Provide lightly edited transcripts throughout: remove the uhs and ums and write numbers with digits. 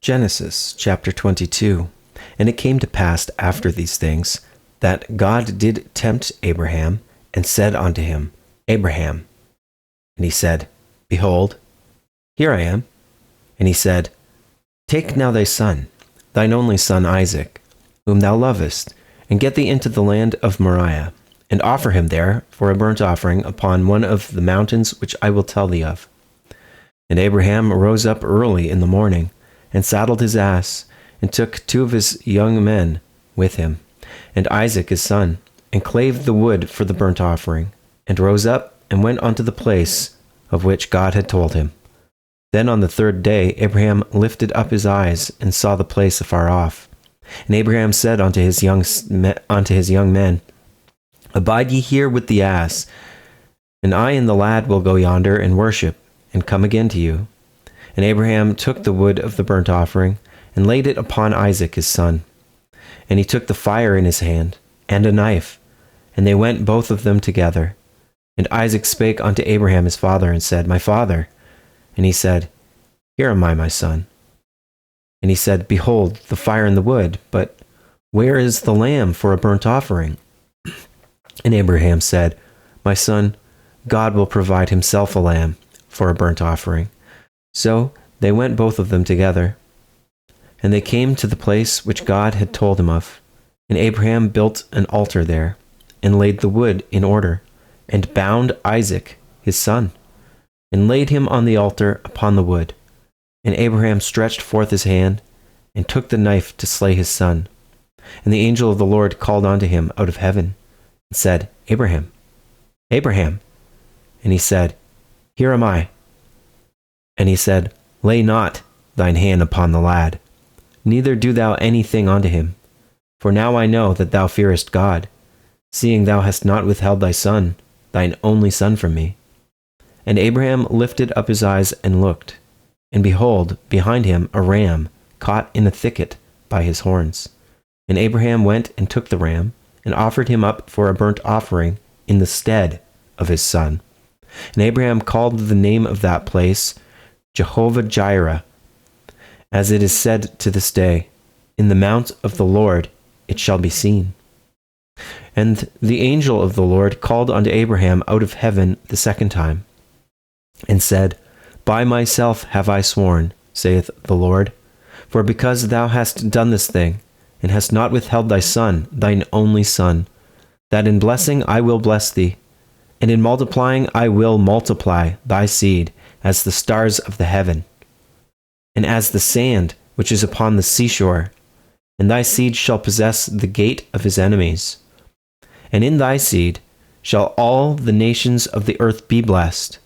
Genesis chapter 22. And it came to pass after these things, that God did tempt Abraham, and said unto him, Abraham. And he said, Behold, here I am. And he said, Take now thy son, thine only son Isaac, whom thou lovest, and get thee into the land of Moriah, and offer him there for a burnt offering upon one of the mountains which I will tell thee of. And Abraham rose up early in the morning, and saddled his ass, and took 2 of his young men with him, and Isaac his son, and clave the wood for the burnt offering, and rose up, and went unto the place of which God had told him. Then on the 3rd day Abraham lifted up his eyes, and saw the place afar off. And Abraham said unto his young men, Abide ye here with the ass, and I and the lad will go yonder and worship, and come again to you. And Abraham took the wood of the burnt offering, and laid it upon Isaac his son. And he took the fire in his hand, and a knife, and they went both of them together. And Isaac spake unto Abraham his father, and said, My father. And he said, Here am I, my son. And he said, Behold, the fire and the wood, but where is the lamb for a burnt offering? And Abraham said, My son, God will provide himself a lamb for a burnt offering. So they went both of them together. And they came to the place which God had told him of. And Abraham built an altar there, and laid the wood in order, and bound Isaac his son, and laid him on the altar upon the wood. And Abraham stretched forth his hand, and took the knife to slay his son. And the angel of the Lord called unto him out of heaven, and said, Abraham, Abraham. And he said, Here am I. And he said, Lay not thine hand upon the lad, neither do thou anything unto him. For now I know that thou fearest God, seeing thou hast not withheld thy son, thine only son, from me. And Abraham lifted up his eyes and looked, and behold, behind him a ram caught in a thicket by his horns. And Abraham went and took the ram, and offered him up for a burnt offering in the stead of his son. And Abraham called the name of that place Jehovah-Jireh, as it is said to this day, In the mount of the Lord it shall be seen. And the angel of the Lord called unto Abraham out of heaven the 2nd time, and said, By myself have I sworn, saith the Lord, for because thou hast done this thing, and hast not withheld thy son, thine only son, that in blessing I will bless thee, and in multiplying I will multiply thy seed as the stars of the heaven, and as the sand which is upon the seashore, and thy seed shall possess the gate of his enemies. And in thy seed shall all the nations of the earth be blessed,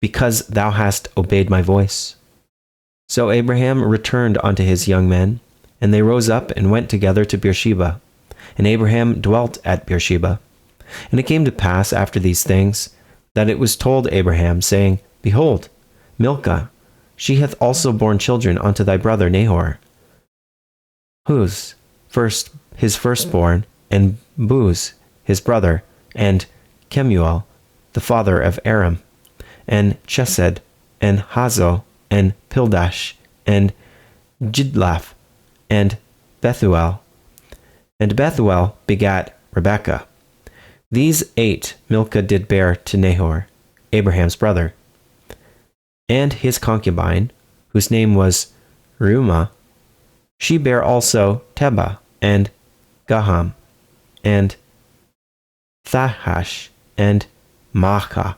because thou hast obeyed my voice. So Abraham returned unto his young men, and they rose up and went together to Beersheba. And Abraham dwelt at Beersheba. And it came to pass after these things, that it was told Abraham, saying, Behold, Milcah, she hath also borne children unto thy brother Nahor, Huz, his firstborn, and Buz, his brother, and Kemuel, the father of Aram, and Chesed, and Hazo, and Pildash, and Jidlaph, and Bethuel. And Bethuel begat Rebekah. These 8 Milcah did bear to Nahor, Abraham's brother. And his concubine, whose name was Reumah, she bare also Tebah, and Gaham, and Thahash, and Maachah.